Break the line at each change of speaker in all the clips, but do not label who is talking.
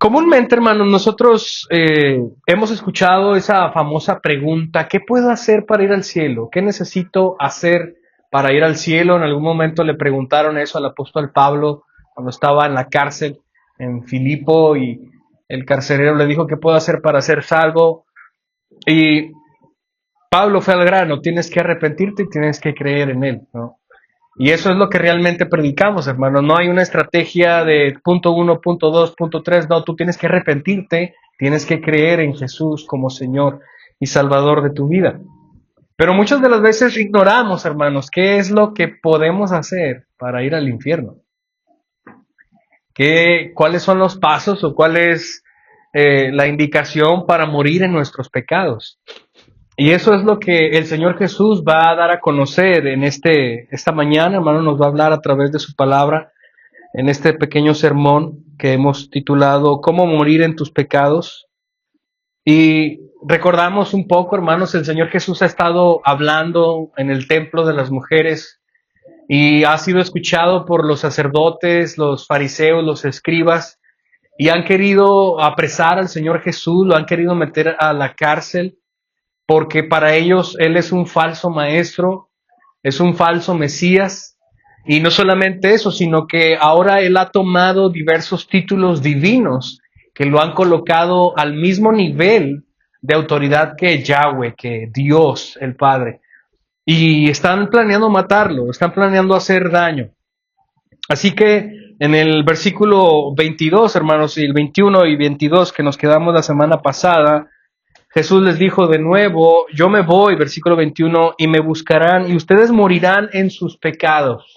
Comúnmente, hermanos, nosotros hemos escuchado esa famosa pregunta: ¿qué puedo hacer para ir al cielo? ¿Qué necesito hacer para ir al cielo? En algún momento le preguntaron eso al apóstol Pablo cuando estaba en la cárcel en Filipo, y el carcelero le dijo: ¿qué puedo hacer para ser salvo? Y Pablo fue al grano: tienes que arrepentirte y tienes que creer en él, ¿no? Y eso es lo que realmente predicamos, hermano. No hay una estrategia de punto uno, punto dos, punto tres. No, tú tienes que arrepentirte, tienes que creer en Jesús como Señor y Salvador de tu vida. Pero muchas de las veces ignoramos, hermanos, qué es lo que podemos hacer para ir al infierno. ¿Cuáles son los pasos o cuál es la indicación para morir en nuestros pecados? Y eso es lo que el Señor Jesús va a dar a conocer en esta mañana, hermano. Nos va a hablar a través de su palabra en este pequeño sermón que hemos titulado ¿Cómo morir en tus pecados? Y recordamos un poco, hermanos, el Señor Jesús ha estado hablando en el templo de las mujeres y ha sido escuchado por los sacerdotes, los fariseos, los escribas, y han querido apresar al Señor Jesús, lo han querido meter a la cárcel, porque para ellos Él es un falso maestro, es un falso Mesías. Y no solamente eso, sino que ahora Él ha tomado diversos títulos divinos que lo han colocado al mismo nivel de autoridad que Yahweh, que Dios el Padre. Y están planeando matarlo, están planeando hacer daño. Así que en el versículo 22, hermanos, y el 21 y 22 que nos quedamos la semana pasada, Jesús les dijo de nuevo: yo me voy, versículo 21, y me buscarán y ustedes morirán en sus pecados.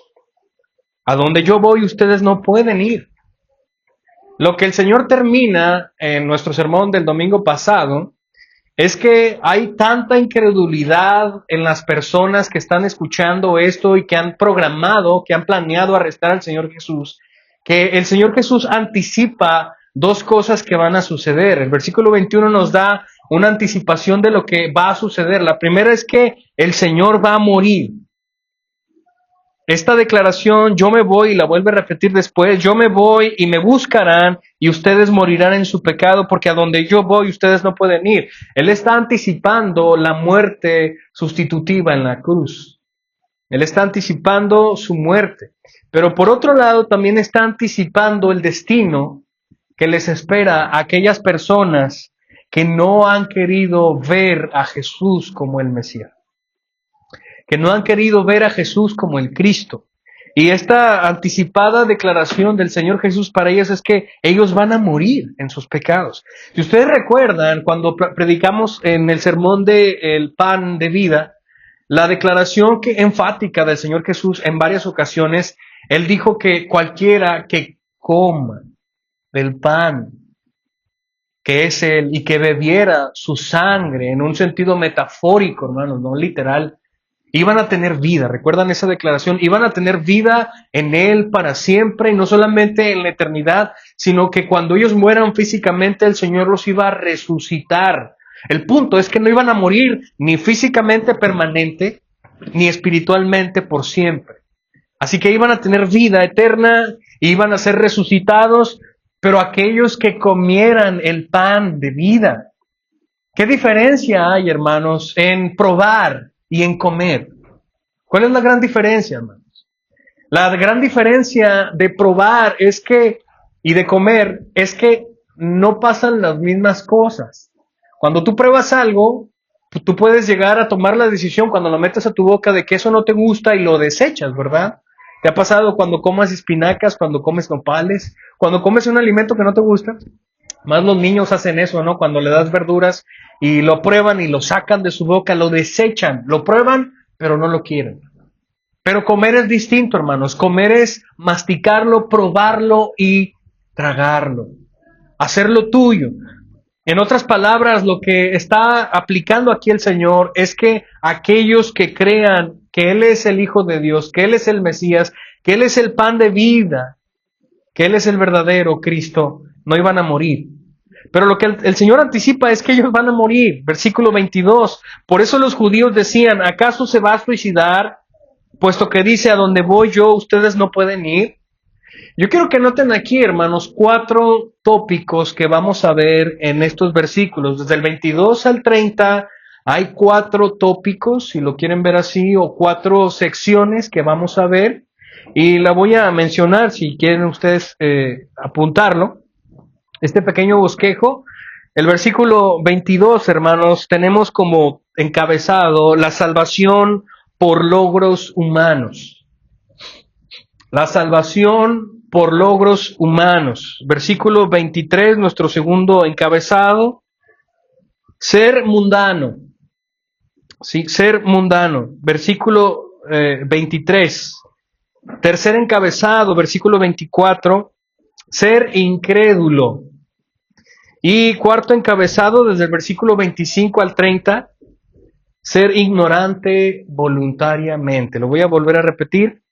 A donde yo voy ustedes no pueden ir. Lo que el Señor termina en nuestro sermón del domingo pasado es que hay tanta incredulidad en las personas que están escuchando esto y que han programado, que han planeado arrestar al Señor Jesús, que el Señor Jesús anticipa dos cosas que van a suceder. El versículo 21 nos da una anticipación de lo que va a suceder. La primera es que el Señor va a morir. Esta declaración, yo me voy, y la vuelve a repetir después: yo me voy y me buscarán y ustedes morirán en su pecado, porque a donde yo voy ustedes no pueden ir. Él está anticipando la muerte sustitutiva en la cruz. Él está anticipando su muerte. Pero por otro lado también está anticipando el destino que les espera a aquellas personas que no han querido ver a Jesús como el Mesías, que no han querido ver a Jesús como el Cristo. Y esta anticipada declaración del Señor Jesús para ellos es que ellos van a morir en sus pecados. Si ustedes recuerdan, cuando predicamos en el sermón del pan de vida, la declaración enfática del Señor Jesús en varias ocasiones, Él dijo que cualquiera que coma del pan que es Él y que bebiera su sangre, en un sentido metafórico, hermanos, no literal, iban a tener vida. ¿Recuerdan esa declaración? Iban a tener vida en Él para siempre, y no solamente en la eternidad, sino que cuando ellos mueran físicamente, el Señor los iba a resucitar. El punto es que no iban a morir ni físicamente permanente, ni espiritualmente por siempre. Así que iban a tener vida eterna, iban a ser resucitados, pero aquellos que comieran el pan de vida. ¿Qué diferencia hay, hermanos, en probar y en comer? ¿Cuál es la gran diferencia, hermanos? La gran diferencia de probar y de comer es que no pasan las mismas cosas. Cuando tú pruebas algo, tú puedes llegar a tomar la decisión cuando lo metes a tu boca de que eso no te gusta y lo desechas, ¿verdad? ¿Te ha pasado cuando comes espinacas, cuando comes nopales, cuando comes un alimento que no te gusta? Más los niños hacen eso, ¿no? Cuando le das verduras y lo prueban y lo sacan de su boca, lo desechan, lo prueban, pero no lo quieren. Pero comer es distinto, hermanos. Comer es masticarlo, probarlo y tragarlo. Hacerlo tuyo. En otras palabras, lo que está aplicando aquí el Señor es que aquellos que crean que Él es el Hijo de Dios, que Él es el Mesías, que Él es el pan de vida, que Él es el verdadero Cristo, no iban a morir. Pero lo que el Señor anticipa es que ellos van a morir. Versículo 22. Por eso los judíos decían: ¿acaso se va a suicidar? Puesto que dice: a donde voy yo, ustedes no pueden ir. Yo quiero que noten aquí, hermanos, 4 tópicos que vamos a ver en estos versículos. Desde el 22 al 30 hay 4 tópicos, si lo quieren ver así, o 4 secciones que vamos a ver. Y la voy a mencionar si quieren ustedes apuntarlo. Este pequeño bosquejo. El versículo 22, hermanos, tenemos como encabezado la salvación por logros humanos. La salvación por logros humanos. Versículo 23, nuestro segundo encabezado. Ser mundano. Sí, ser mundano. Versículo 23. Tercer encabezado, versículo 24. Ser incrédulo. Y cuarto encabezado, desde el versículo 25 al 30, ser ignorante voluntariamente. Lo voy a volver a repetir.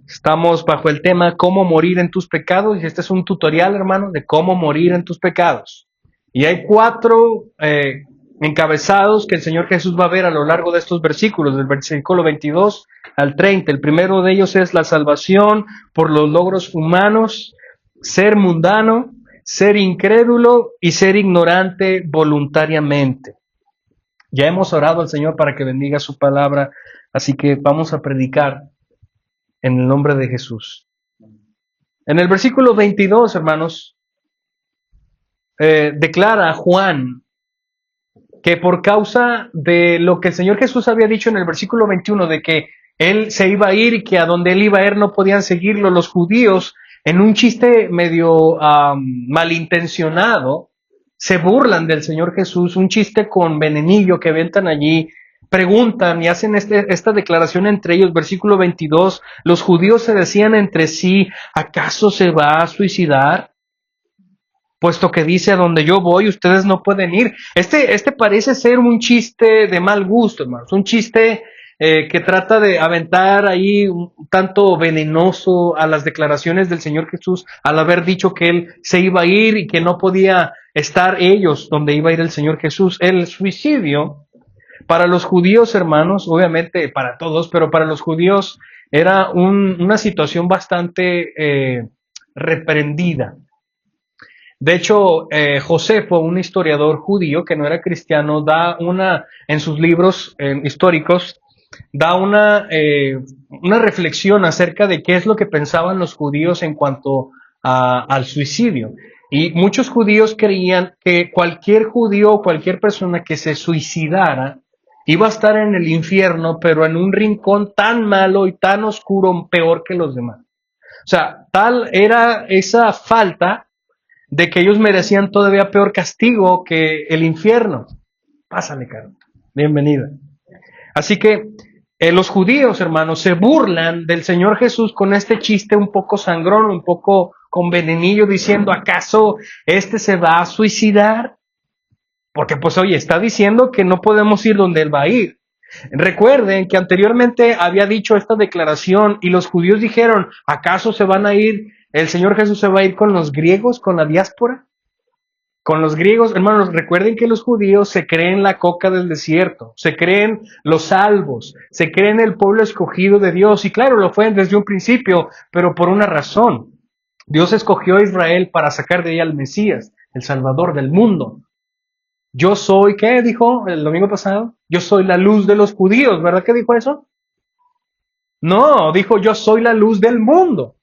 Estamos bajo el tema cómo morir en tus pecados, y este es un tutorial, hermanos, de cómo morir en tus pecados. Y hay 4 encabezados que el Señor Jesús va a ver a lo largo de estos versículos, del versículo 22 al 30. El primero de ellos es la salvación por los logros humanos, ser mundano, ser incrédulo y ser ignorante voluntariamente. Ya hemos orado al Señor para que bendiga su palabra, así que vamos a predicar en el nombre de Jesús. En el versículo 22, hermanos, declara Juan que por causa de lo que el Señor Jesús había dicho en el versículo 21, de que Él se iba a ir y que a donde Él iba a ir no podían seguirlo, los judíos, en un chiste medio malintencionado, se burlan del Señor Jesús, un chiste con venenillo que aventan allí, preguntan y hacen esta declaración entre ellos, versículo 22, los judíos se decían entre sí, ¿acaso se va a suicidar? Puesto que dice, a donde yo voy, ustedes no pueden ir. Este parece ser un chiste de mal gusto, hermanos, un chiste que trata de aventar ahí un tanto venenoso a las declaraciones del Señor Jesús al haber dicho que Él se iba a ir y que no podía estar ellos donde iba a ir el Señor Jesús. El suicidio, para los judíos, hermanos, obviamente para todos, pero para los judíos era una situación bastante reprendida. De hecho, Josefo, un historiador judío que no era cristiano, en sus libros históricos, da una reflexión acerca de qué es lo que pensaban los judíos en cuanto al suicidio. Y muchos judíos creían que cualquier judío o cualquier persona que se suicidara iba a estar en el infierno, pero en un rincón tan malo y tan oscuro, peor que los demás. O sea, tal era esa falta de que ellos merecían todavía peor castigo que el infierno. Pásale, Carlos. Bienvenida. Así que los judíos, hermanos, se burlan del Señor Jesús con este chiste un poco sangrón, un poco con venenillo, diciendo, ¿acaso se va a suicidar? Porque, pues, oye, está diciendo que no podemos ir donde Él va a ir. Recuerden que anteriormente había dicho esta declaración y los judíos dijeron, ¿acaso se van a ir? ¿El Señor Jesús se va a ir con los griegos, con la diáspora? Con los griegos, hermanos, recuerden que los judíos se creen la coca del desierto, se creen los salvos, se creen el pueblo escogido de Dios, y claro, lo fue desde un principio, pero por una razón. Dios escogió a Israel para sacar de ahí al Mesías, el Salvador del mundo. Yo soy, ¿qué dijo el domingo pasado? Yo soy la luz de los judíos, ¿verdad que dijo eso? No, dijo yo soy la luz del mundo.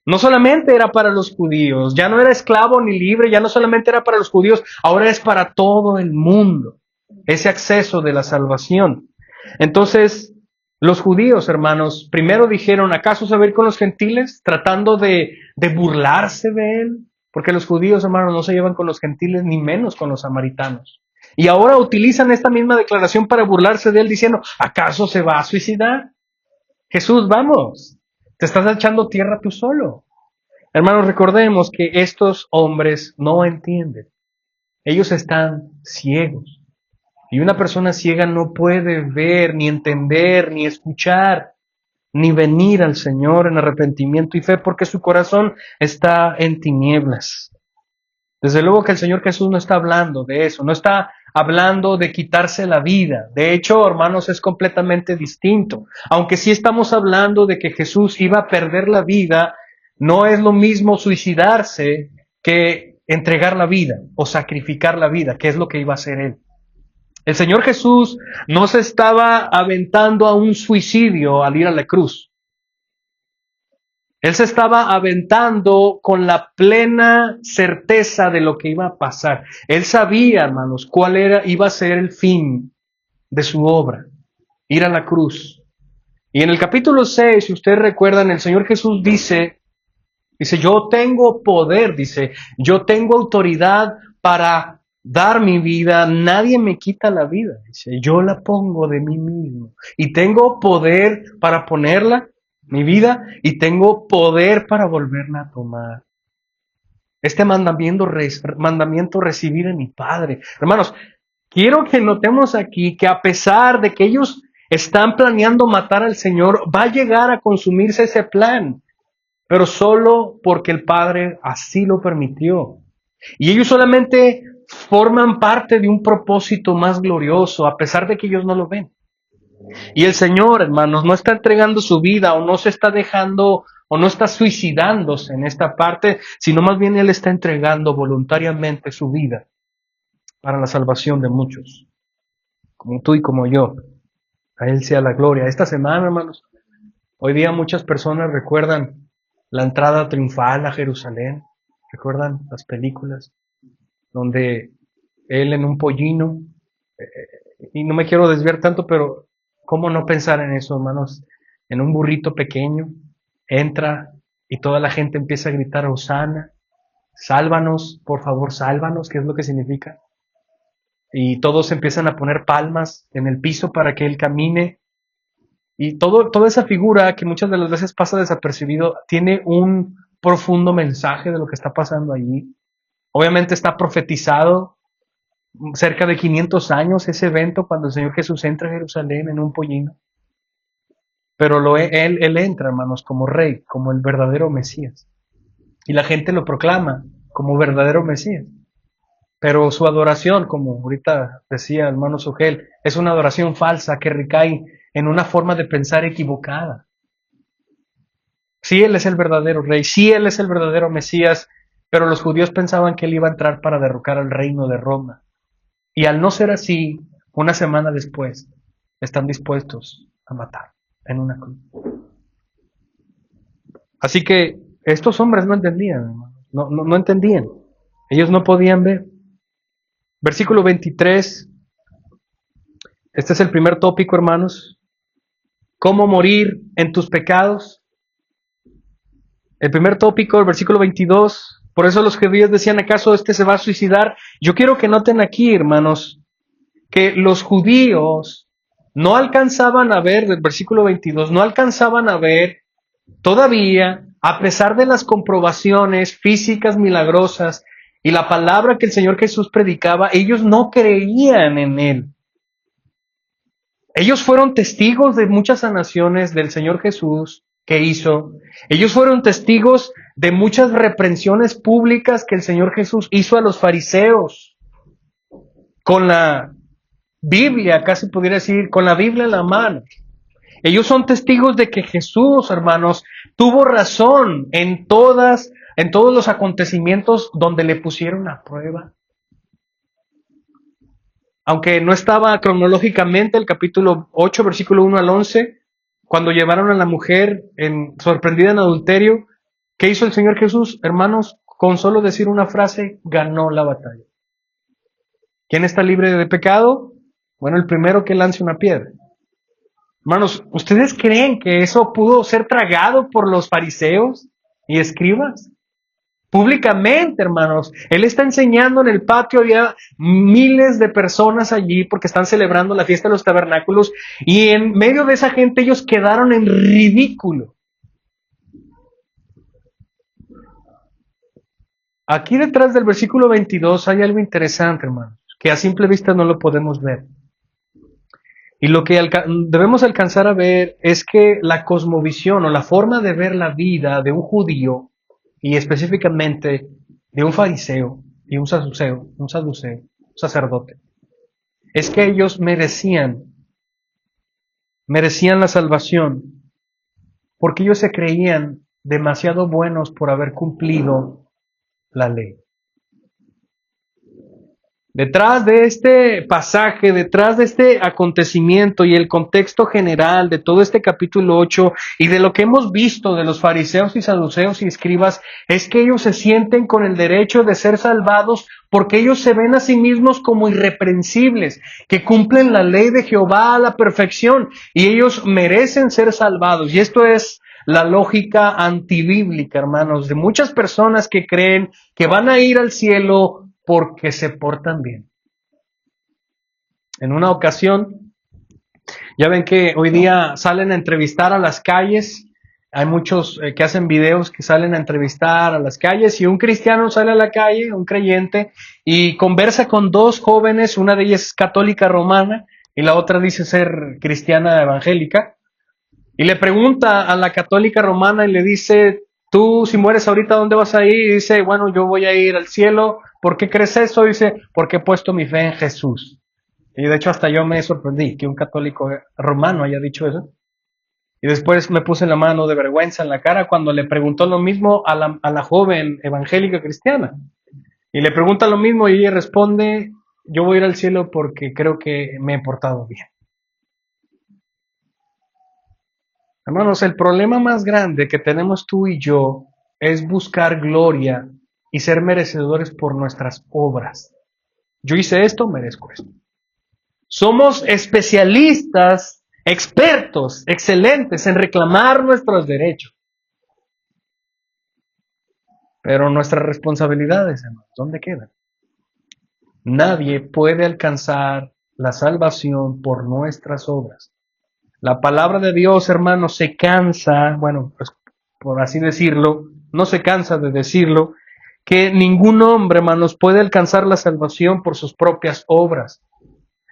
No solamente era para los judíos, ya no era esclavo ni libre, ya no solamente era para los judíos, ahora es para todo el mundo, ese acceso de la salvación. Entonces, los judíos, hermanos, primero dijeron, ¿acaso se va a ir con los gentiles? Tratando de burlarse de Él, porque los judíos, hermanos, no se llevan con los gentiles, ni menos con los samaritanos. Y ahora utilizan esta misma declaración para burlarse de Él, diciendo, ¿acaso se va a suicidar? Jesús, vamos. Te estás echando tierra tú solo. Hermanos, recordemos que estos hombres no entienden. Ellos están ciegos. Y una persona ciega no puede ver, ni entender, ni escuchar, ni venir al Señor en arrepentimiento y fe, porque su corazón está en tinieblas. Desde luego que el Señor Jesús no está hablando de eso, no está hablando de quitarse la vida. De hecho, hermanos, es completamente distinto. Aunque sí estamos hablando de que Jesús iba a perder la vida, No es lo mismo suicidarse que entregar la vida o sacrificar la vida, que es lo que iba a hacer Él. El Señor Jesús no se estaba aventando a un suicidio al ir a la cruz. Él se estaba aventando con la plena certeza de lo que iba a pasar. Él sabía, hermanos, iba a ser el fin de su obra, ir a la cruz. Y en el capítulo 6, si ustedes recuerdan, el Señor Jesús dice, yo tengo poder, dice, yo tengo autoridad para dar mi vida, nadie me quita la vida, dice, yo la pongo de mí mismo. Y tengo poder para ponerla, mi vida, y tengo poder para volverla a tomar. Este mandamiento recibí de mi Padre. Hermanos, quiero que notemos aquí que a pesar de que ellos están planeando matar al Señor, va a llegar a consumirse ese plan, pero solo porque el Padre así lo permitió. Y ellos solamente forman parte de un propósito más glorioso, a pesar de que ellos no lo ven. Y el Señor, hermanos, no está entregando su vida o no se está dejando o no está suicidándose en esta parte, sino más bien Él está entregando voluntariamente su vida para la salvación de muchos, como tú y como yo. A Él sea la gloria. Esta semana, hermanos, hoy día muchas personas recuerdan la entrada triunfal a Jerusalén. ¿Recuerdan las películas donde Él en un pollino? Y no me quiero desviar tanto, pero ¿cómo no pensar en eso, hermanos? En un burrito pequeño, entra y toda la gente empieza a gritar, Hosana, sálvanos, por favor, sálvanos, ¿qué es lo que significa? Y todos empiezan a poner palmas en el piso para que Él camine. Y toda esa figura que muchas de las veces pasa desapercibido, tiene un profundo mensaje de lo que está pasando allí. Obviamente está profetizado cerca de 500 años ese evento cuando el Señor Jesús entra a Jerusalén en un pollino. Pero él entra, hermanos, como rey, como el verdadero Mesías. Y la gente lo proclama como verdadero Mesías. Pero su adoración, como ahorita decía el hermano Sugel, es una adoración falsa que recae en una forma de pensar equivocada. Sí, Él es el verdadero rey, sí, Él es el verdadero Mesías, pero los judíos pensaban que Él iba a entrar para derrocar al reino de Roma. Y al no ser así, una semana después, están dispuestos a matar en una cruz. Así que estos hombres no entendían, no entendían. Ellos no podían ver. Versículo 23. Este es el primer tópico, hermanos. ¿Cómo morir en tus pecados? El primer tópico, el versículo 22. Por eso los judíos decían, ¿acaso este se va a suicidar? Yo quiero que noten aquí, hermanos, que los judíos no alcanzaban a ver, del versículo 22, no alcanzaban a ver todavía, a pesar de las comprobaciones físicas milagrosas y la palabra que el Señor Jesús predicaba, ellos no creían en Él. Ellos fueron testigos de muchas sanaciones del Señor Jesús que hizo. Ellos fueron testigos de muchas reprensiones públicas que el Señor Jesús hizo a los fariseos. Con la Biblia, casi pudiera decir, con la Biblia en la mano. Ellos son testigos de que Jesús, hermanos, tuvo razón en todos los acontecimientos donde le pusieron a prueba. Aunque no estaba cronológicamente el capítulo 8, versículo 1 al 11, cuando llevaron a la mujer sorprendida en adulterio, ¿qué hizo el Señor Jesús? Hermanos, con solo decir una frase, ganó la batalla. ¿Quién está libre de pecado? Bueno, el primero que lance una piedra. Hermanos, ¿ustedes creen que eso pudo ser tragado por los fariseos y escribas? Públicamente, hermanos. Él está enseñando en el patio, había miles de personas allí porque están celebrando la fiesta de los tabernáculos y en medio de esa gente ellos quedaron en ridículo. Aquí detrás del versículo 22 hay algo interesante, hermanos, que a simple vista no lo podemos ver. Y lo que debemos alcanzar a ver es que la cosmovisión o la forma de ver la vida de un judío y específicamente de un fariseo y un sacerdote, es que ellos merecían la salvación porque ellos se creían demasiado buenos por haber cumplido la ley. Detrás de este pasaje, detrás de este acontecimiento y el contexto general de todo este capítulo 8 y de lo que hemos visto de los fariseos y saduceos y escribas, es que ellos se sienten con el derecho de ser salvados porque ellos se ven a sí mismos como irreprensibles, que cumplen la ley de Jehová a la perfección y ellos merecen ser salvados. Y esto es la lógica antibíblica, hermanos, de muchas personas que creen que van a ir al cielo porque se portan bien. En una ocasión, ya ven que hoy día salen a entrevistar a las calles, hay muchos que hacen videos que salen a entrevistar a las calles y un cristiano sale a la calle, un creyente, y conversa con dos jóvenes, una de ellas es católica romana y la otra dice ser cristiana evangélica, y le pregunta a la católica romana y le dice, tú si mueres ahorita, ¿dónde vas a ir? Y dice, bueno, yo voy a ir al cielo. ¿Por qué crees eso? Dice, porque he puesto mi fe en Jesús. Y de hecho hasta yo me sorprendí que un católico romano haya dicho eso. Y después me puse la mano de vergüenza en la cara cuando le preguntó lo mismo a la joven evangélica cristiana. Y le pregunta lo mismo y ella responde, yo voy a ir al cielo porque creo que me he portado bien. Hermanos, el problema más grande que tenemos tú y yo es buscar gloria y ser merecedores por nuestras obras. Yo hice esto, merezco esto. Somos especialistas, expertos, excelentes en reclamar nuestros derechos. Pero nuestras responsabilidades, hermanos, ¿dónde quedan? Nadie puede alcanzar la salvación por nuestras obras. La palabra de Dios, hermanos, se cansa, bueno, pues por así decirlo, no se cansa de decirlo, que ningún hombre, hermanos, puede alcanzar la salvación por sus propias obras.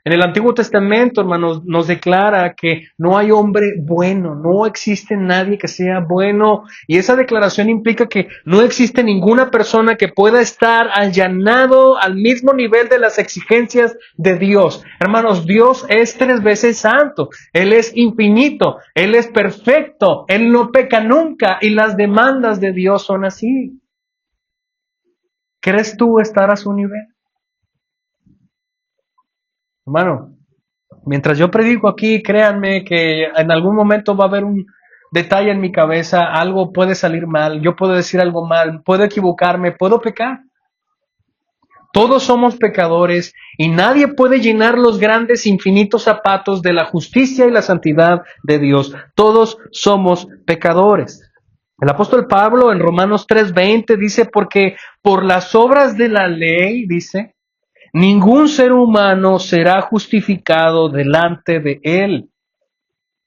En el Antiguo Testamento, hermanos, nos declara que no hay hombre bueno, no existe nadie que sea bueno. Y esa declaración implica que no existe ninguna persona que pueda estar allanado al mismo nivel de las exigencias de Dios. Hermanos, Dios es 3 veces santo, Él es infinito, Él es perfecto, Él no peca nunca y las demandas de Dios son así. ¿Crees tú estar a su nivel? Hermano, mientras yo predico aquí, créanme que en algún momento va a haber un detalle en mi cabeza, algo puede salir mal, yo puedo decir algo mal, puedo equivocarme, puedo pecar. Todos somos pecadores y nadie puede llenar los grandes infinitos zapatos de la justicia y la santidad de Dios. Todos somos pecadores. El apóstol Pablo en Romanos 3:20 dice, porque por las obras de la ley, dice, ningún ser humano será justificado delante de él,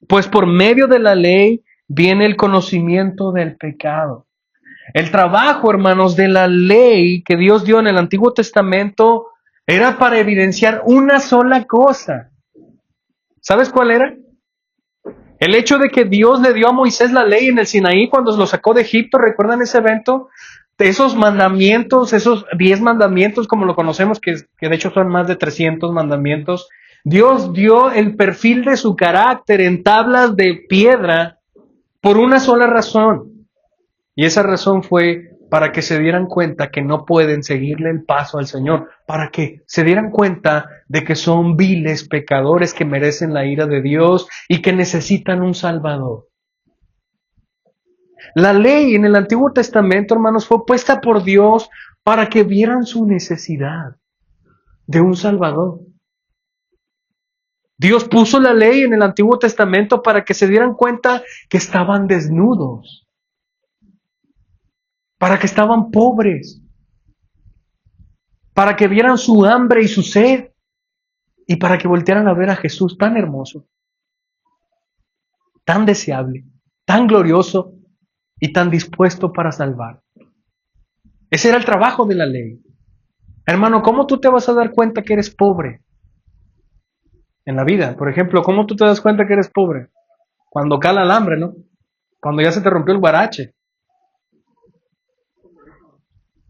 pues por medio de la ley viene el conocimiento del pecado. El trabajo, hermanos, de la ley que Dios dio en el Antiguo Testamento era para evidenciar una sola cosa. ¿Sabes cuál era? El hecho de que Dios le dio a Moisés la ley en el Sinaí cuando lo sacó de Egipto, ¿recuerdan ese evento? Esos mandamientos, esos 10 mandamientos, como lo conocemos, que de hecho son más de 300 mandamientos, Dios dio el perfil de su carácter en tablas de piedra por una sola razón. Y esa razón fue para que se dieran cuenta que no pueden seguirle el paso al Señor, para que se dieran cuenta de que son viles pecadores que merecen la ira de Dios y que necesitan un Salvador. La ley en el Antiguo Testamento, hermanos, fue puesta por Dios para que vieran su necesidad de un Salvador. Dios puso la ley en el Antiguo Testamento para que se dieran cuenta que estaban desnudos, para que estaban pobres, para que vieran su hambre y su sed y para que voltearan a ver a Jesús tan hermoso, tan deseable, tan glorioso y tan dispuesto para salvar. Ese era el trabajo de la ley. Hermano, ¿cómo tú te vas a dar cuenta que eres pobre en la vida? Por ejemplo, ¿cómo tú te das cuenta que eres pobre? Cuando cala el hambre, ¿no? Cuando ya se te rompió el guarache.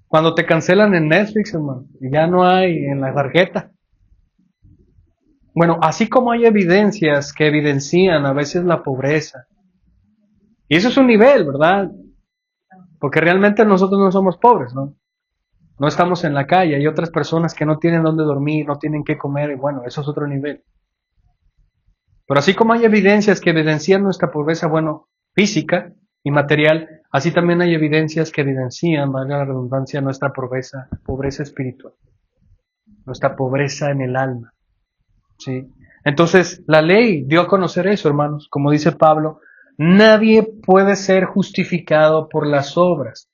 Cuando te cancelan en Netflix, hermano, y ya no hay en la tarjeta. Bueno, así como hay evidencias que evidencian a veces la pobreza. Y eso es un nivel, ¿verdad? Porque realmente nosotros no somos pobres, ¿no? No estamos en la calle, hay otras personas que no tienen dónde dormir, no tienen qué comer, y bueno, eso es otro nivel. Pero así como hay evidencias que evidencian nuestra pobreza, bueno, física y material, así también hay evidencias que evidencian, valga la redundancia, nuestra pobreza espiritual, nuestra pobreza en el alma, ¿sí? Entonces, la ley dio a conocer eso, hermanos. Como dice Pablo, nadie puede ser justificado por las obras.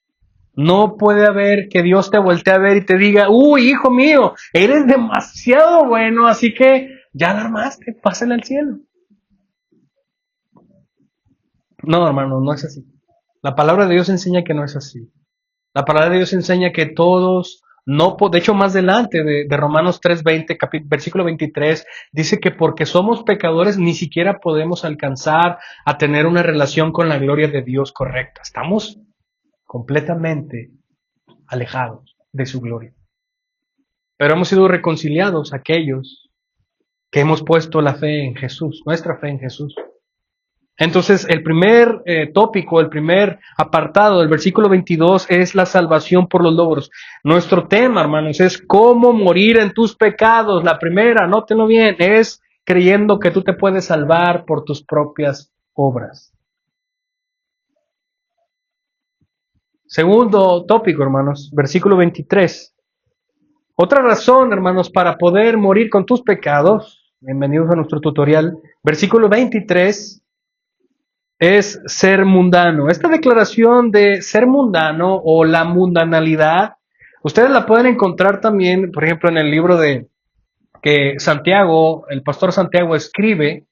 No puede haber que Dios te voltee a ver y te diga, uy, hijo mío, eres demasiado bueno, así que ya la armaste, pásale al cielo. No, hermano, no es así. La palabra de Dios enseña que no es así. La palabra de Dios enseña que todos, no, de hecho más adelante de Romanos 3:20, versículo 23, dice que porque somos pecadores ni siquiera podemos alcanzar a tener una relación con la gloria de Dios correcta. Estamos completamente alejados de su gloria. Pero hemos sido reconciliados aquellos que hemos puesto la fe en Jesús, nuestra fe en Jesús. Entonces, el primer tópico, el primer apartado del versículo 22 es la salvación por los logros. Nuestro tema, hermanos, es cómo morir en tus pecados. La primera, nótenlo bien, es creyendo que tú te puedes salvar por tus propias obras. Segundo tópico, hermanos, versículo 23. Otra razón, hermanos, para poder morir con tus pecados, bienvenidos a nuestro tutorial, versículo 23, es ser mundano. Esta declaración de ser mundano o la mundanalidad, ustedes la pueden encontrar también, por ejemplo, en el libro de que Santiago, el pastor Santiago escribe,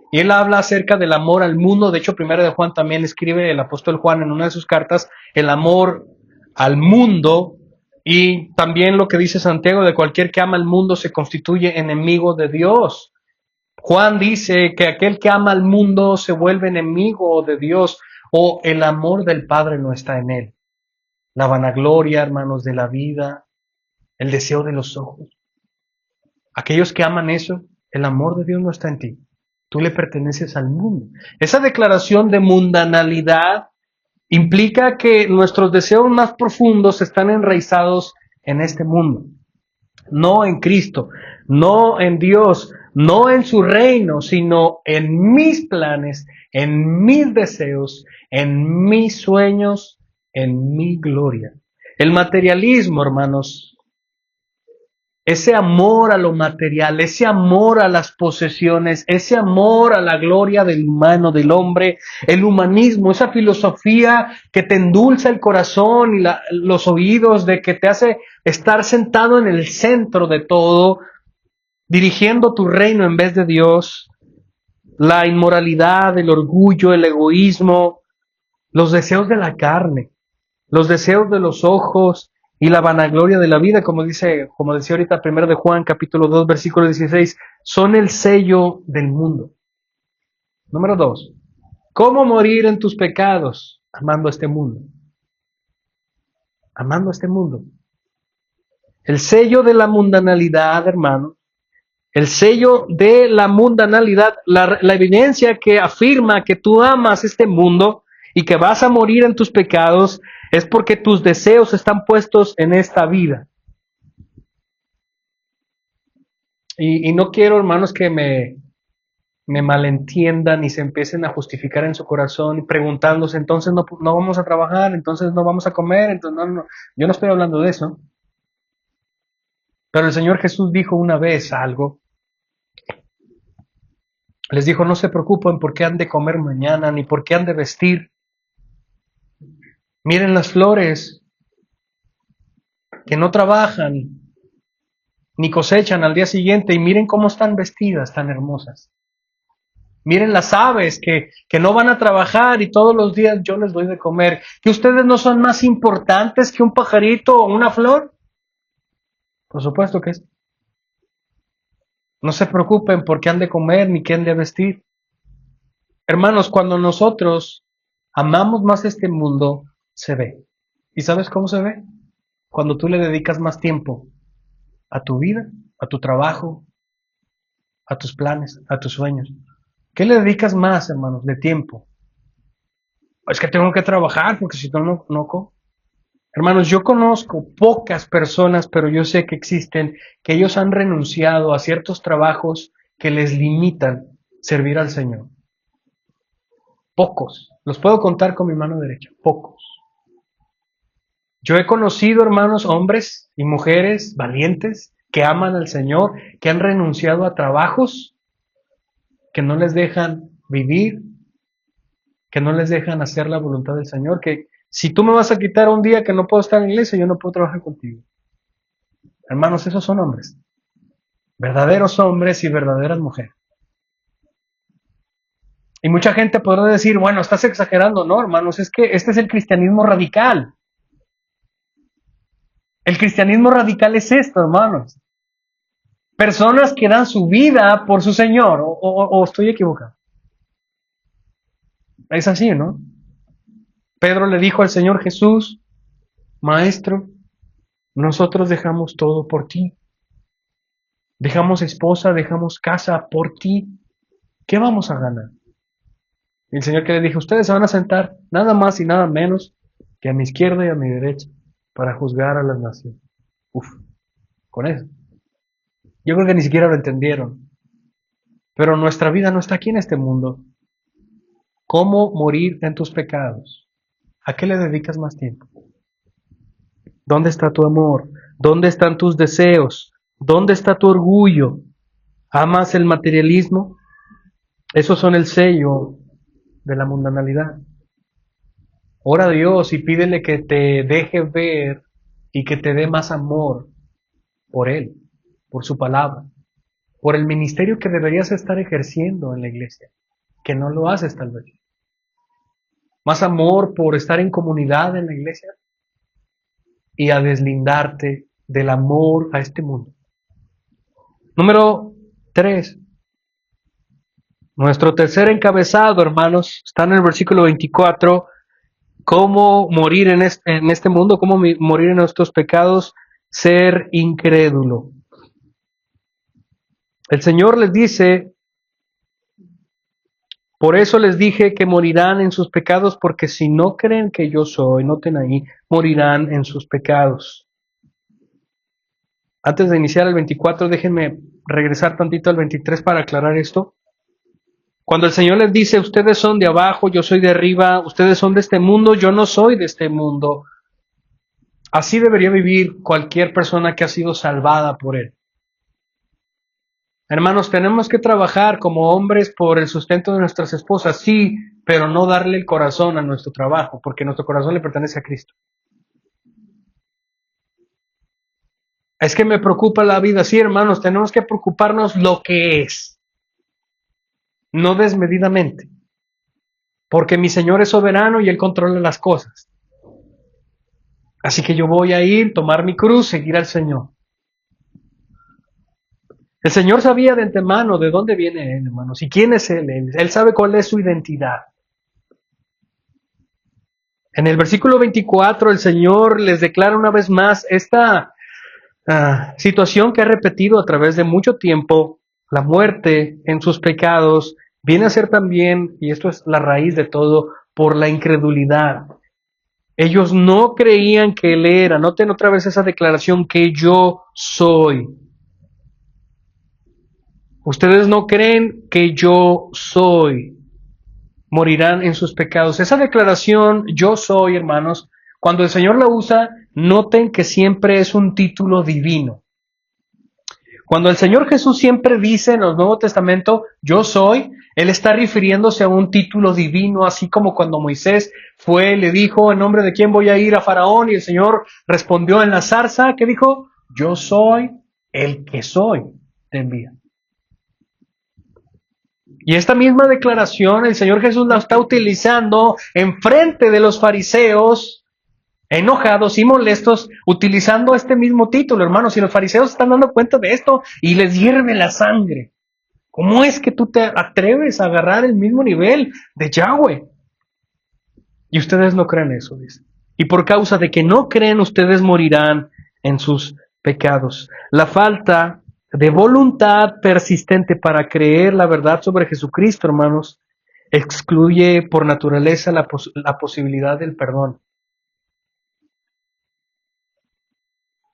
y él habla acerca del amor al mundo. De hecho, primero de Juan también escribe el apóstol Juan en una de sus cartas, el amor al mundo. Y también lo que dice Santiago, de cualquier que ama al mundo se constituye enemigo de Dios. Juan dice que aquel que ama al mundo se vuelve enemigo de Dios, o el amor del Padre no está en él. La vanagloria, hermanos, de la vida, el deseo de los ojos. Aquellos que aman eso, el amor de Dios no está en ti. Tú le perteneces al mundo. Esa declaración de mundanalidad implica que nuestros deseos más profundos están enraizados en este mundo, no en Cristo, no en Dios, no en su reino, sino en mis planes, en mis deseos, en mis sueños, en mi gloria. El materialismo, hermanos, ese amor a lo material, ese amor a las posesiones, ese amor a la gloria del humano, del hombre, el humanismo, esa filosofía que te endulza el corazón y los oídos, de que te hace estar sentado en el centro de todo, dirigiendo tu reino en vez de Dios, la inmoralidad, el orgullo, el egoísmo, los deseos de la carne, los deseos de los ojos y la vanagloria de la vida, como decía ahorita 1 de Juan, capítulo 2, versículo 16, son el sello del mundo. Número 2, ¿cómo morir en tus pecados? Amando este mundo. Amando este mundo. El sello de la mundanalidad, hermano, el sello de la mundanalidad, la evidencia que afirma que tú amas este mundo y que vas a morir en tus pecados, es porque tus deseos están puestos en esta vida. Y no quiero, hermanos, que me malentiendan y se empiecen a justificar en su corazón y preguntándose, entonces no vamos a trabajar, entonces no vamos a comer, entonces no. Yo no estoy hablando de eso. Pero el Señor Jesús dijo una vez algo. Les dijo, no se preocupen por qué han de comer mañana, ni por qué han de vestir. Miren las flores que no trabajan, ni cosechan al día siguiente, y miren cómo están vestidas, tan hermosas. Miren las aves que no van a trabajar y todos los días yo les doy de comer. ¿Que ustedes no son más importantes que un pajarito o una flor? Por supuesto que es. No se preocupen por qué han de comer ni qué han de vestir. Hermanos, cuando nosotros amamos más este mundo, se ve. ¿Y sabes cómo se ve? Cuando tú le dedicas más tiempo a tu vida, a tu trabajo, a tus planes, a tus sueños. ¿Qué le dedicas más, hermanos, de tiempo? Es que tengo que trabajar porque si no, no. Hermanos, yo conozco pocas personas, pero yo sé que existen, que ellos han renunciado a ciertos trabajos que les limitan servir al Señor. Pocos. Los puedo contar con mi mano derecha. Pocos. Yo he conocido, hermanos, hombres y mujeres valientes que aman al Señor, que han renunciado a trabajos que no les dejan vivir, que no les dejan hacer la voluntad del Señor, que si tú me vas a quitar un día que no puedo estar en la iglesia, yo no puedo trabajar contigo. Hermanos, esos son hombres. Verdaderos hombres y verdaderas mujeres. Y mucha gente podrá decir, bueno, estás exagerando. No, hermanos, es que este es el cristianismo radical. El cristianismo radical es esto, hermanos. Personas que dan su vida por su Señor, o estoy equivocado. Es así, ¿no? Pedro le dijo al Señor Jesús, Maestro, nosotros dejamos todo por ti. Dejamos esposa, dejamos casa por ti. ¿Qué vamos a ganar? Y el Señor que le dijo, ustedes se van a sentar nada más y nada menos que a mi izquierda y a mi derecha para juzgar a las naciones. Uf, con eso. Yo creo que ni siquiera lo entendieron. Pero nuestra vida no está aquí en este mundo. ¿Cómo morir en tus pecados? ¿A qué le dedicas más tiempo? ¿Dónde está tu amor? ¿Dónde están tus deseos? ¿Dónde está tu orgullo? ¿Amas el materialismo? Esos son el sello de la mundanalidad. Ora a Dios y pídele que te deje ver y que te dé más amor por Él, por su palabra, por el ministerio que deberías estar ejerciendo en la iglesia, que no lo haces tal vez. Más amor por estar en comunidad en la iglesia y a deslindarte del amor a este mundo. Número 3. Nuestro tercer encabezado, hermanos, está en el versículo 24. ¿Cómo morir en este mundo? ¿Cómo morir en nuestros pecados? Ser incrédulo. El Señor les dice, por eso les dije que morirán en sus pecados, porque si no creen que yo soy, noten ahí, morirán en sus pecados. Antes de iniciar el 24, déjenme regresar tantito al 23 para aclarar esto. Cuando el Señor les dice, ustedes son de abajo, yo soy de arriba, ustedes son de este mundo, yo no soy de este mundo. Así debería vivir cualquier persona que ha sido salvada por Él. Hermanos, tenemos que trabajar como hombres por el sustento de nuestras esposas, sí, pero no darle el corazón a nuestro trabajo, porque nuestro corazón le pertenece a Cristo. Es que me preocupa la vida, sí, hermanos, tenemos que preocuparnos lo que es, no desmedidamente, porque mi Señor es soberano y Él controla las cosas. Así que yo voy a ir, tomar mi cruz, seguir al Señor. El Señor sabía de antemano de dónde viene Él, hermanos, y quién es Él. Él sabe cuál es su identidad. En el versículo 24, el Señor les declara una vez más esta situación que ha repetido a través de mucho tiempo. La muerte en sus pecados viene a ser también, y esto es la raíz de todo, por la incredulidad. Ellos no creían que Él era. Noten otra vez esa declaración, que yo soy. Ustedes no creen que yo soy. Morirán en sus pecados. Esa declaración, yo soy, hermanos, cuando el Señor la usa, noten que siempre es un título divino. Cuando el Señor Jesús siempre dice en el Nuevo Testamento, yo soy, Él está refiriéndose a un título divino, así como cuando Moisés fue, le dijo, ¿en nombre de quién voy a ir a Faraón? Y el Señor respondió en la zarza, ¿qué dijo? Yo soy el que soy, te envía. Y esta misma declaración el Señor Jesús la está utilizando en frente de los fariseos, enojados y molestos, utilizando este mismo título, hermanos. Y los fariseos están dando cuenta de esto y les hierve la sangre. ¿Cómo es que tú te atreves a agarrar el mismo nivel de Yahweh? Y ustedes no creen eso, dice. Y por causa de que no creen, ustedes morirán en sus pecados. La falta de voluntad persistente para creer la verdad sobre Jesucristo, hermanos, excluye por naturaleza la posibilidad del perdón.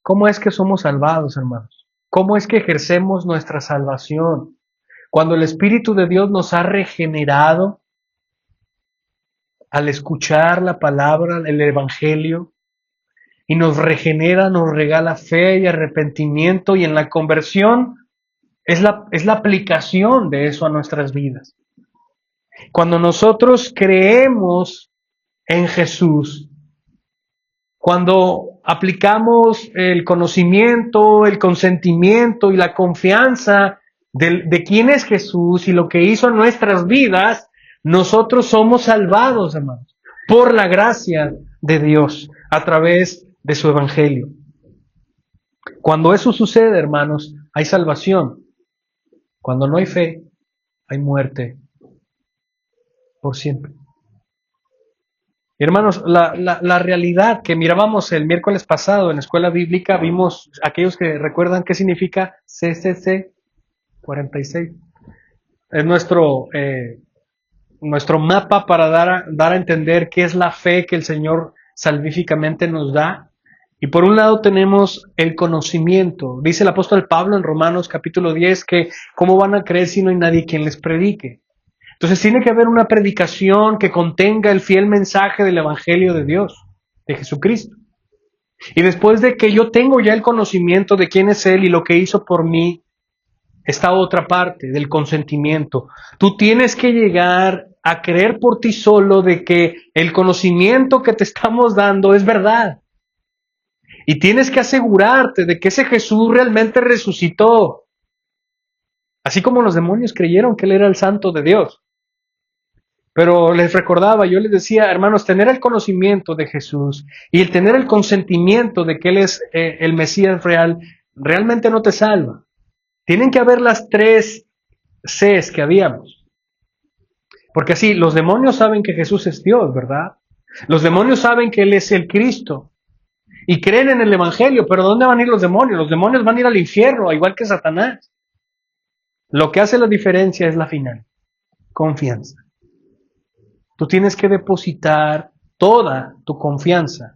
¿Cómo es que somos salvados, hermanos? ¿Cómo es que ejercemos nuestra salvación? Cuando el Espíritu de Dios nos ha regenerado al escuchar la palabra, el Evangelio, y nos regenera, nos regala fe y arrepentimiento, y en la conversión es la aplicación de eso a nuestras vidas. Cuando nosotros creemos en Jesús, cuando aplicamos el conocimiento, el consentimiento y la confianza de quién es Jesús y lo que hizo en nuestras vidas, nosotros somos salvados, hermanos, por la gracia de Dios a través de su evangelio. Cuando eso sucede, hermanos, hay salvación. Cuando no hay fe, hay muerte por siempre. Hermanos, la realidad que mirábamos el miércoles pasado en la escuela bíblica, vimos, aquellos que recuerdan qué significa CCC 46. Es nuestro mapa para dar a entender qué es la fe que el Señor salvíficamente nos da. Y por un lado tenemos el conocimiento. Dice el apóstol Pablo en Romanos capítulo 10 que ¿cómo van a creer si no hay nadie quien les predique? Entonces tiene que haber una predicación que contenga el fiel mensaje del Evangelio de Dios, de Jesucristo. Y después de que yo tengo ya el conocimiento de quién es Él y lo que hizo por mí, está otra parte del consentimiento. Tú tienes que llegar a creer por ti solo de que el conocimiento que te estamos dando es verdad. Y tienes que asegurarte de que ese Jesús realmente resucitó. Así como los demonios creyeron que Él era el Santo de Dios. Pero les recordaba, yo les decía, hermanos, tener el conocimiento de Jesús y el tener el consentimiento de que Él es el Mesías real, realmente no te salva. Tienen que haber las 3 Cs que habíamos. Porque así, los demonios saben que Jesús es Dios, ¿verdad? Los demonios saben que Él es el Cristo. Y creen en el Evangelio, pero ¿dónde van a ir los demonios? Los demonios van a ir al infierno, igual que Satanás. Lo que hace la diferencia es la final, confianza. Tú tienes que depositar toda tu confianza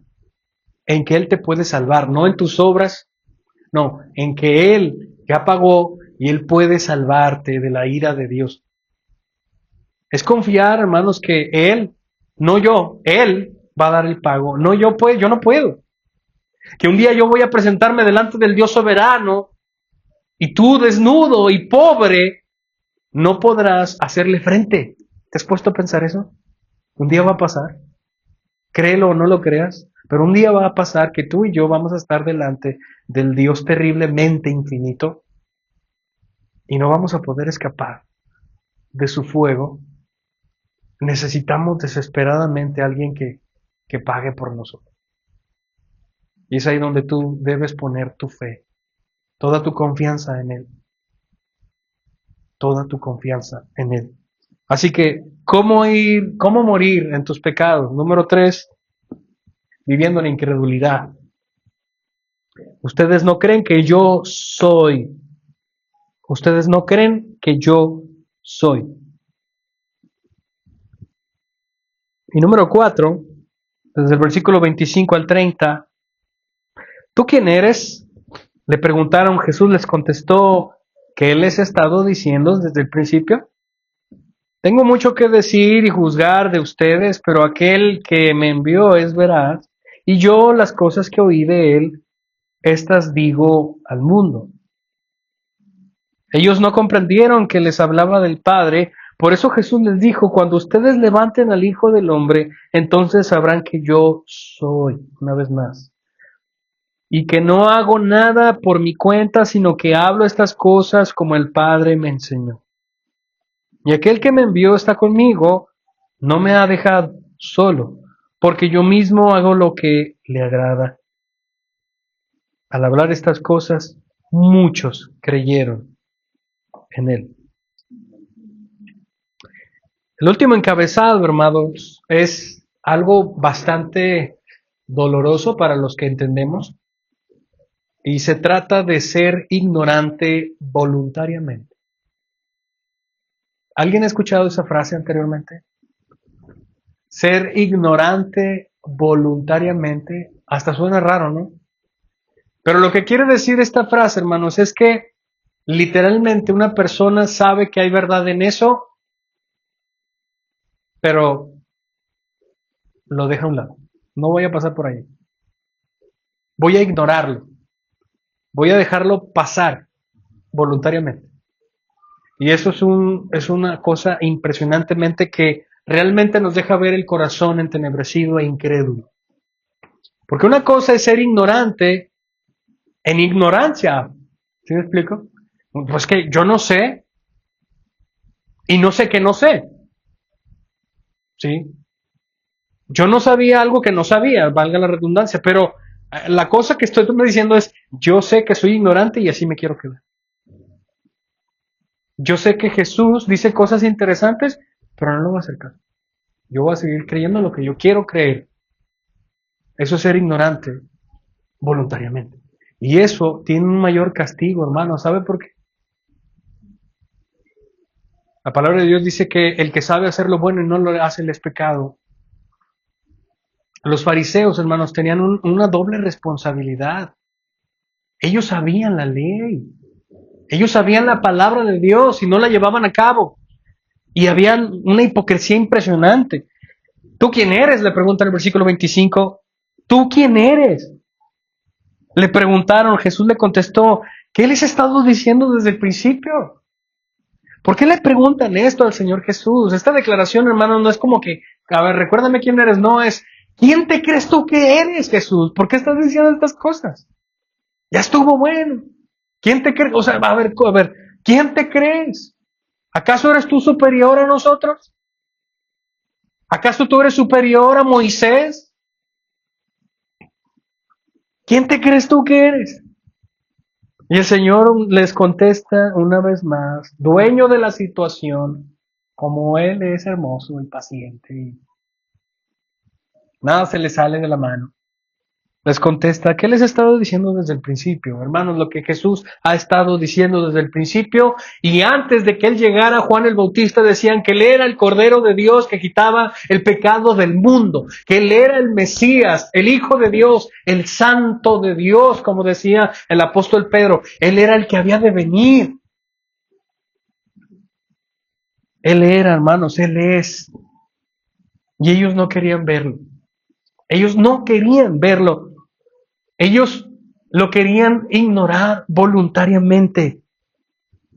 en que Él te puede salvar, no en tus obras, no, en que Él ya pagó y Él puede salvarte de la ira de Dios. Es confiar, hermanos, que Él, no yo, Él va a dar el pago, no yo no puedo. Que un día yo voy a presentarme delante del Dios soberano y tú desnudo y pobre no podrás hacerle frente. ¿Te has puesto a pensar eso? Un día va a pasar, créelo o no lo creas, pero un día va a pasar que tú y yo vamos a estar delante del Dios terriblemente infinito y no vamos a poder escapar de su fuego. Necesitamos desesperadamente a alguien que pague por nosotros. Y es ahí donde tú debes poner tu fe, toda tu confianza en Él. Toda tu confianza en Él. Así que, ¿cómo morir en tus pecados? Número 3, viviendo en incredulidad. Ustedes no creen que yo soy. Ustedes no creen que yo soy. Y número 4, desde el versículo 25 al 30, ¿tú quién eres? Le preguntaron, Jesús les contestó, ¿qué les he estado diciendo desde el principio? Tengo mucho que decir y juzgar de ustedes, pero aquel que me envió es veraz, y yo las cosas que oí de él, estas digo al mundo. Ellos no comprendieron que les hablaba del Padre, por eso Jesús les dijo, cuando ustedes levanten al Hijo del Hombre, entonces sabrán que yo soy, una vez más. Y que no hago nada por mi cuenta, sino que hablo estas cosas como el Padre me enseñó. Y aquel que me envió está conmigo, no me ha dejado solo, porque yo mismo hago lo que le agrada. Al hablar estas cosas, muchos creyeron en él. El último encabezado, hermanos, es algo bastante doloroso para los que entendemos, y se trata de ser ignorante voluntariamente. ¿Alguien ha escuchado esa frase anteriormente? Ser ignorante voluntariamente, hasta suena raro, ¿no? Pero lo que quiere decir esta frase, hermanos, es que literalmente una persona sabe que hay verdad en eso, pero lo deja a un lado. No voy a pasar por ahí. Voy a ignorarlo. Voy a dejarlo pasar voluntariamente. Y eso es una cosa impresionantemente que realmente nos deja ver el corazón entenebrecido e incrédulo. Porque una cosa es ser ignorante en ignorancia. ¿Sí me explico? Pues que yo no sé y no sé que no sé. ¿Sí? Yo no sabía algo que no sabía, valga la redundancia, pero la cosa que estoy diciendo es, yo sé que soy ignorante y así me quiero quedar. Yo sé que Jesús dice cosas interesantes, pero no lo voy a acercar. Yo voy a seguir creyendo lo que yo quiero creer. Eso es ser ignorante voluntariamente. Y eso tiene un mayor castigo, hermano. ¿Sabe por qué? La palabra de Dios dice que el que sabe hacer lo bueno y no lo hace le es pecado. Los fariseos, hermanos, tenían una doble responsabilidad. Ellos sabían la ley. Ellos sabían la palabra de Dios y no la llevaban a cabo. Y había una hipocresía impresionante. ¿Tú quién eres? Le pregunta en el versículo 25. ¿Tú quién eres? Le preguntaron, Jesús le contestó, ¿qué les he estado diciendo desde el principio? ¿Por qué le preguntan esto al Señor Jesús? Esta declaración, hermano, no es como que, a ver, recuérdame quién eres, no, es, ¿quién te crees tú que eres, Jesús? ¿Por qué estás diciendo estas cosas? Ya estuvo bueno. ¿Quién te cree? O sea, a ver, ¿quién te crees? ¿Acaso eres tú superior a nosotros? ¿Acaso tú eres superior a Moisés? ¿Quién te crees tú que eres? Y el Señor les contesta una vez más, dueño de la situación, como Él es hermoso y paciente. Nada se le sale de la mano. Les contesta, ¿qué les he estado diciendo desde el principio? Hermanos, lo que Jesús ha estado diciendo desde el principio, y antes de que Él llegara, Juan el Bautista decían que Él era el Cordero de Dios que quitaba el pecado del mundo, que Él era el Mesías, el Hijo de Dios, el Santo de Dios, como decía el apóstol Pedro. Él era el que había de venir. Él era, hermanos, Él es. Y ellos no querían verlo. Ellos no querían verlo. Ellos lo querían ignorar voluntariamente.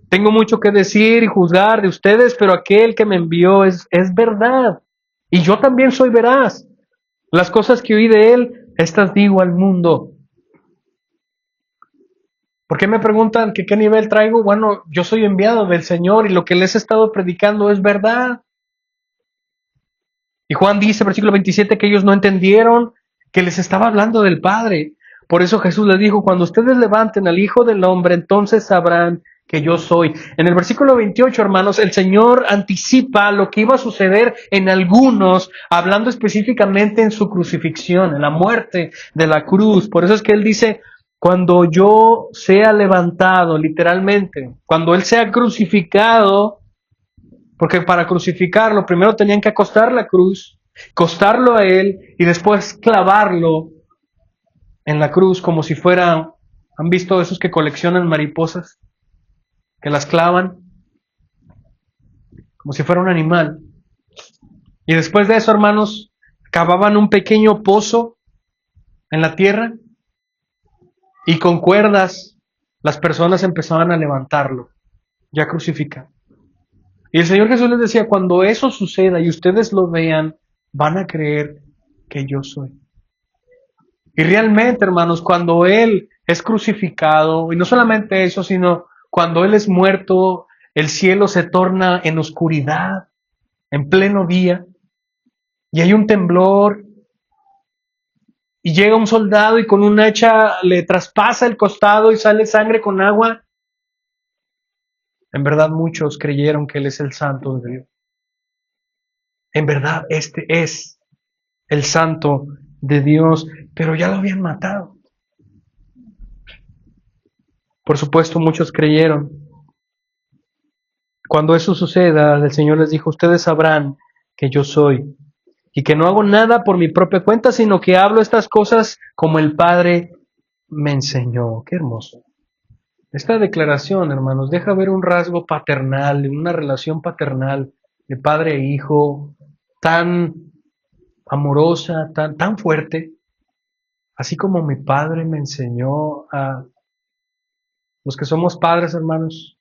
Tengo mucho que decir y juzgar de ustedes, pero aquel que me envió es verdad. Y yo también soy veraz. Las cosas que oí de él, estas digo al mundo. ¿Por qué me preguntan que qué nivel traigo? Bueno, yo soy enviado del Señor y lo que les he estado predicando es verdad. Y Juan dice, versículo 27, que ellos no entendieron que les estaba hablando del Padre. Por eso Jesús les dijo, cuando ustedes levanten al Hijo del Hombre, entonces sabrán que yo soy. En el versículo 28, hermanos, el Señor anticipa lo que iba a suceder en algunos, hablando específicamente en su crucifixión, en la muerte de la cruz. Por eso es que Él dice, cuando yo sea levantado, literalmente, cuando Él sea crucificado, porque para crucificarlo primero tenían que acostar la cruz, acostarlo a Él y después clavarlo en la cruz como si fuera, ¿han visto esos que coleccionan mariposas? Que las clavan como si fuera un animal. Y después de eso, hermanos, cavaban un pequeño pozo en la tierra y con cuerdas las personas empezaban a levantarlo, ya crucificado. Y el Señor Jesús les decía, cuando eso suceda y ustedes lo vean, van a creer que yo soy. Y realmente, hermanos, cuando Él es crucificado, y no solamente eso, sino cuando Él es muerto, el cielo se torna en oscuridad, en pleno día, y hay un temblor, y llega un soldado y con un hacha le traspasa el costado y sale sangre con agua. En verdad muchos creyeron que Él es el Santo de Dios. En verdad este es el Santo de Dios, pero ya lo habían matado. Por supuesto muchos creyeron. Cuando eso suceda, el Señor les dijo, ustedes sabrán que yo soy y que no hago nada por mi propia cuenta, sino que hablo estas cosas como el Padre me enseñó. Qué hermoso. Esta declaración, hermanos, deja ver un rasgo paternal, una relación paternal de padre e hijo tan amorosa, tan fuerte, así como mi padre me enseñó a los que somos padres, hermanos,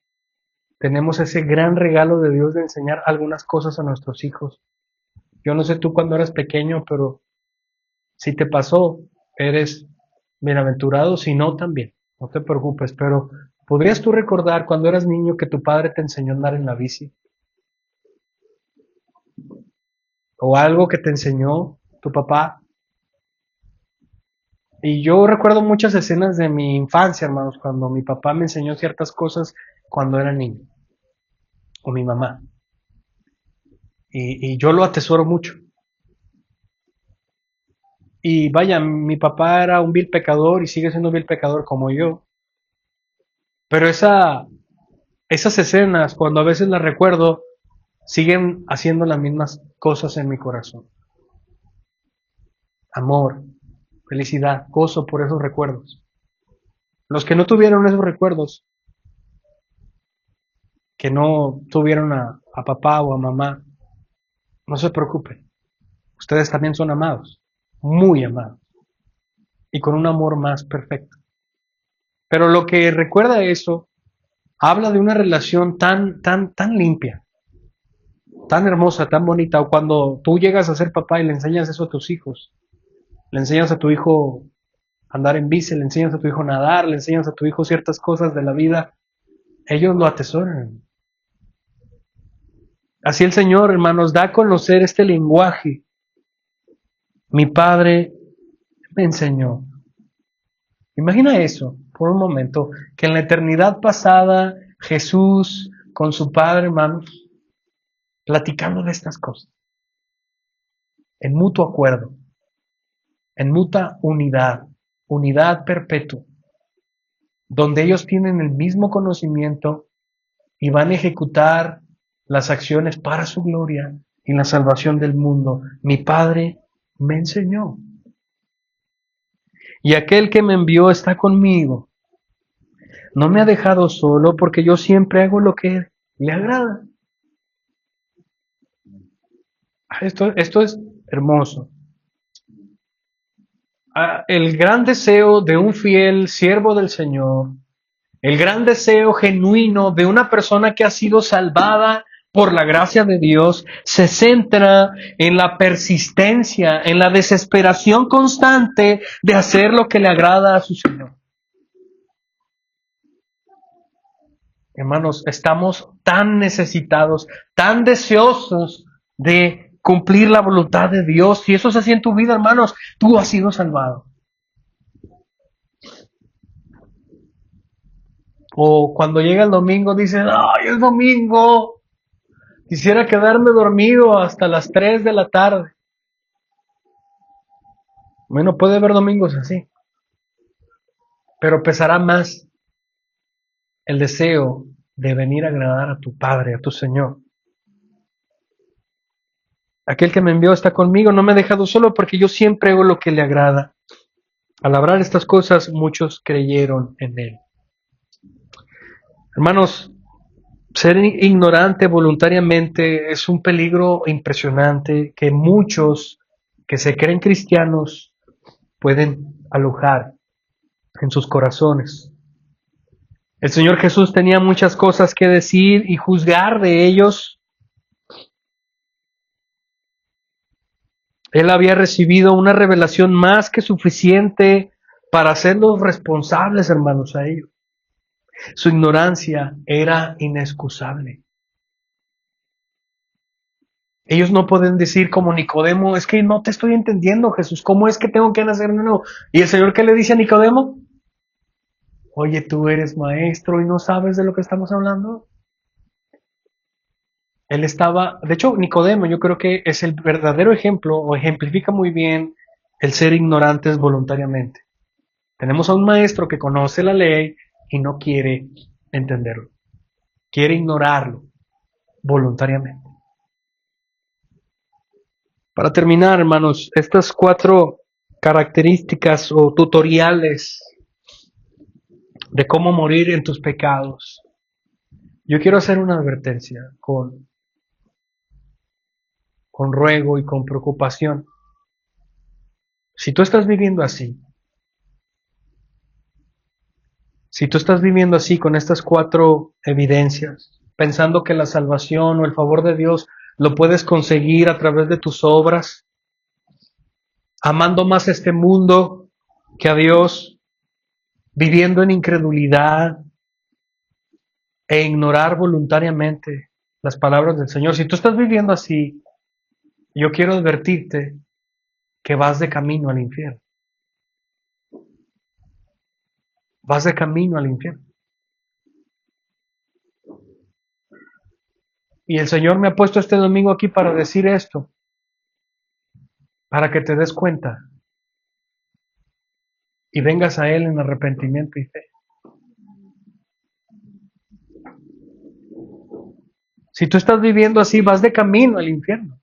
tenemos ese gran regalo de Dios de enseñar algunas cosas a nuestros hijos. Yo no sé tú cuando eras pequeño, pero si te pasó, eres bienaventurado, si no también, no te preocupes, pero ¿podrías tú recordar cuando eras niño que tu padre te enseñó a andar en la bici? ¿O algo que te enseñó tu papá? Y yo recuerdo muchas escenas de mi infancia, hermanos, cuando mi papá me enseñó ciertas cosas cuando era niño, o mi mamá. Y yo lo atesoro mucho. Y vaya, mi papá era un vil pecador y sigue siendo un vil pecador como yo. Pero esas escenas, cuando a veces las recuerdo, siguen haciendo las mismas cosas en mi corazón. Amor, felicidad, gozo por esos recuerdos. Los que no tuvieron esos recuerdos, que no tuvieron a papá o a mamá, no se preocupen. Ustedes también son amados, muy amados, y con un amor más perfecto. Pero lo que recuerda eso, habla de una relación tan limpia, tan hermosa, tan bonita. O cuando tú llegas a ser papá y le enseñas eso a tus hijos, le enseñas a tu hijo a andar en bici, le enseñas a tu hijo a nadar, le enseñas a tu hijo ciertas cosas de la vida, ellos lo atesoran. Así el Señor, hermanos, da a conocer este lenguaje. Mi Padre me enseñó. Imagina eso, por un momento, que en la eternidad pasada Jesús con su Padre, hermanos, platicando de estas cosas, en mutuo acuerdo, en mutua unidad, unidad perpetua, donde ellos tienen el mismo conocimiento y van a ejecutar las acciones para su gloria y la salvación del mundo. Mi Padre me enseñó. Y aquel que me envió está conmigo. No me ha dejado solo porque yo siempre hago lo que le agrada. Esto es hermoso. El gran deseo de un fiel siervo del Señor, el gran deseo genuino de una persona que ha sido salvada por la gracia de Dios, se centra en la persistencia, en la desesperación constante de hacer lo que le agrada a su Señor. Hermanos, estamos tan necesitados, tan deseosos de cumplir la voluntad de Dios. Si eso es así en tu vida, hermanos, tú has sido salvado. O cuando llega el domingo dicen, ¡ay, es domingo! Quisiera quedarme dormido hasta las 3 de la tarde. Bueno, puede haber domingos así. Pero pesará más el deseo de venir a agradar a tu Padre, a tu Señor. Aquel que me envió está conmigo, no me ha dejado solo porque yo siempre hago lo que le agrada. Al hablar estas cosas, muchos creyeron en él. Hermanos, ser ignorante voluntariamente es un peligro impresionante que muchos que se creen cristianos pueden alojar en sus corazones. El Señor Jesús tenía muchas cosas que decir y juzgar de ellos. Él había recibido una revelación más que suficiente para hacerlos responsables, hermanos, a ellos. Su ignorancia era inexcusable. Ellos no pueden decir como Nicodemo, es que no te estoy entendiendo, Jesús, ¿cómo es que tengo que nacer de nuevo? ¿Y el Señor qué le dice a Nicodemo? Oye, tú eres maestro y no sabes de lo que estamos hablando. Él estaba, de hecho, Nicodemo yo creo que es el verdadero ejemplo o ejemplifica muy bien el ser ignorantes voluntariamente. Tenemos a un maestro que conoce la ley y no quiere entenderlo, quiere ignorarlo. voluntariamente. Para terminar, hermanos, estas 4 características o tutoriales de cómo morir en tus pecados. Yo quiero hacer una advertencia con ruego y con preocupación. Si tú estás viviendo así, si tú estás viviendo así con estas 4 evidencias, pensando que la salvación o el favor de Dios lo puedes conseguir a través de tus obras, amando más este mundo que a Dios, viviendo en incredulidad e ignorar voluntariamente las palabras del Señor, si tú estás viviendo así, yo quiero advertirte que vas de camino al infierno. Vas de camino al infierno. Y el Señor me ha puesto este domingo aquí para decir esto, para que te des cuenta y vengas a Él en arrepentimiento y fe. Si tú estás viviendo así, vas de camino al infierno.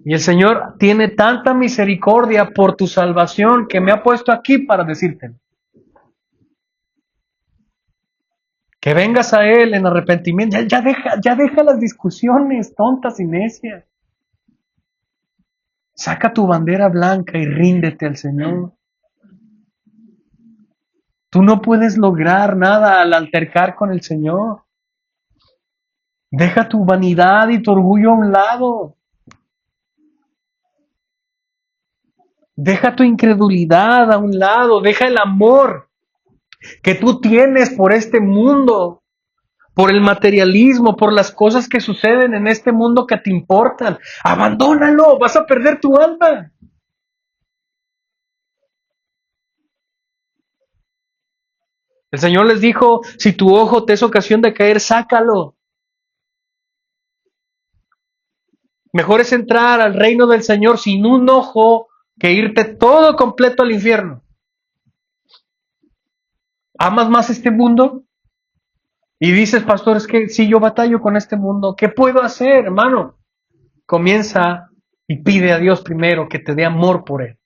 Y el Señor tiene tanta misericordia por tu salvación que me ha puesto aquí para decírtelo. Que vengas a Él en arrepentimiento. Ya deja las discusiones tontas y necias. Saca tu bandera blanca y ríndete al Señor. Tú no puedes lograr nada al altercar con el Señor. Deja tu vanidad y tu orgullo a un lado. Deja tu incredulidad a un lado. Deja el amor que tú tienes por este mundo, por el materialismo, por las cosas que suceden en este mundo que te importan. Abandónalo, vas a perder tu alma. El Señor les dijo, si tu ojo te es ocasión de caer, sácalo. Mejor es entrar al reino del Señor sin un ojo que irte todo completo al infierno. ¿Amas más este mundo? Y dices, pastor, es que si yo batallo con este mundo, ¿qué puedo hacer, hermano? Comienza y pide a Dios primero que te dé amor por Él.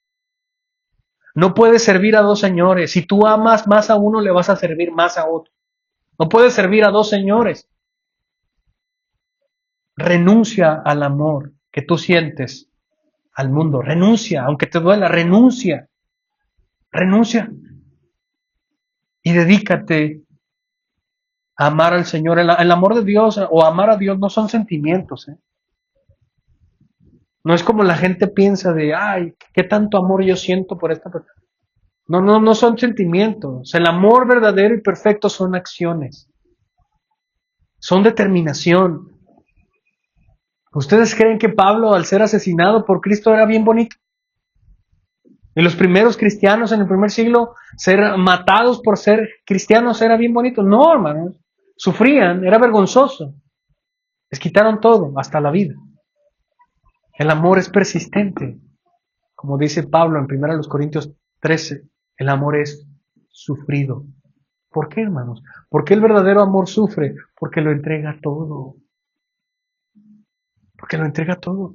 No puedes servir a 2 señores. Si tú amas más a uno, le vas a servir más a otro. No puedes servir a 2 señores. Renuncia al amor que tú sientes al mundo. Renuncia, aunque te duela, renuncia. Renuncia. Y dedícate a amar al Señor. El amor de Dios o amar a Dios no son sentimientos. No es como la gente piensa de, ay, qué tanto amor yo siento por esta persona. No son sentimientos. El amor verdadero y perfecto son acciones. Son determinación. ¿Ustedes creen que Pablo, al ser asesinado por Cristo, era bien bonito? Y los primeros cristianos en el primer siglo, ser matados por ser cristianos era bien bonito. No, hermanos. Sufrían, era vergonzoso. Les quitaron todo, hasta la vida. El amor es persistente. Como dice Pablo en 1 Corintios 13, el amor es sufrido. ¿Por qué, hermanos? ¿Por qué el verdadero amor sufre? Porque lo entrega todo. Porque lo entrega todo.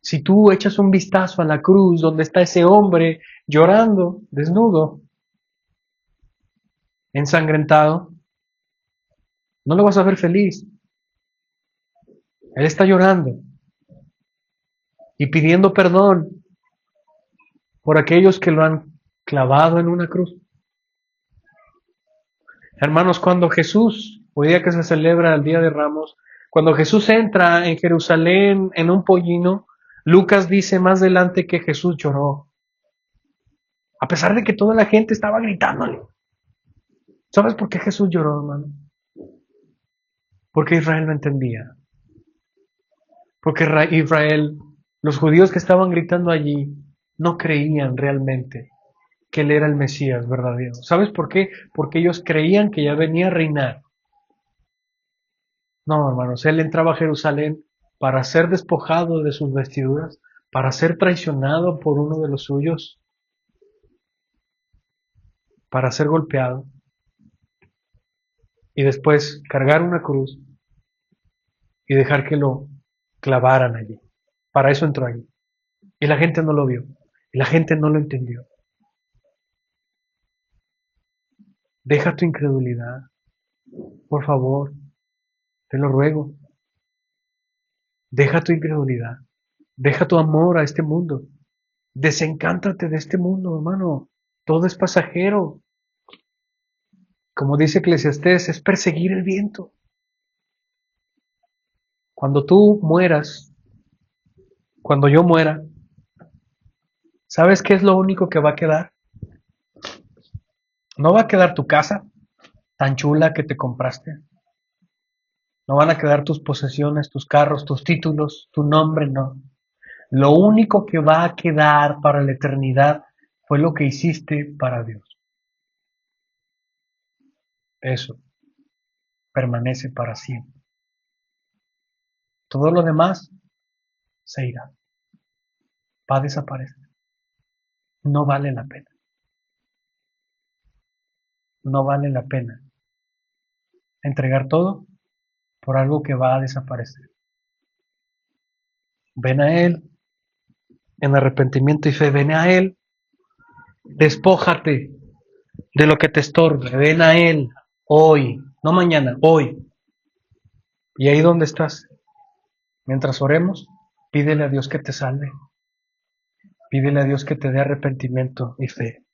Si tú echas un vistazo a la cruz donde está ese hombre llorando, desnudo, ensangrentado, no lo vas a ver feliz. Él está llorando y pidiendo perdón por aquellos que lo han clavado en una cruz. Hermanos, cuando Jesús, hoy día que se celebra el Día de Ramos, cuando Jesús entra en Jerusalén en un pollino, Lucas dice más adelante que Jesús lloró. A pesar de que toda la gente estaba gritándole. ¿Sabes por qué Jesús lloró, hermano? Porque Israel no entendía. Porque Israel, los judíos que estaban gritando allí, no creían realmente que Él era el Mesías verdadero. ¿Sabes por qué? Porque ellos creían que ya venía a reinar. No, hermanos, Él entraba a Jerusalén para ser despojado de sus vestiduras, para ser traicionado por uno de los suyos, para ser golpeado. y después cargar una cruz y dejar que lo clavaran allí. Para eso entró allí. Y la gente no lo vio. Y la gente no lo entendió. Deja tu incredulidad, por favor, te lo ruego. Deja tu incredulidad. Deja tu amor a este mundo. Desencántate de este mundo, hermano. Todo es pasajero. Como dice Eclesiastés, es perseguir el viento. Cuando tú mueras, cuando yo muera, ¿sabes qué es lo único que va a quedar? No va a quedar tu casa tan chula que te compraste. No van a quedar tus posesiones, tus carros, tus títulos, tu nombre, no. Lo único que va a quedar para la eternidad fue lo que hiciste para Dios. Eso permanece para siempre. Todo lo demás se irá, va a desaparecer. No vale la pena. No vale la pena entregar todo por algo que va a desaparecer. Ven a Él en arrepentimiento y fe. Ven a Él, despójate de lo que te estorbe. Ven a Él hoy, no mañana, hoy. Y ahí donde estás, mientras oremos, pídele a Dios que te salve. Pídele a Dios que te dé arrepentimiento y fe.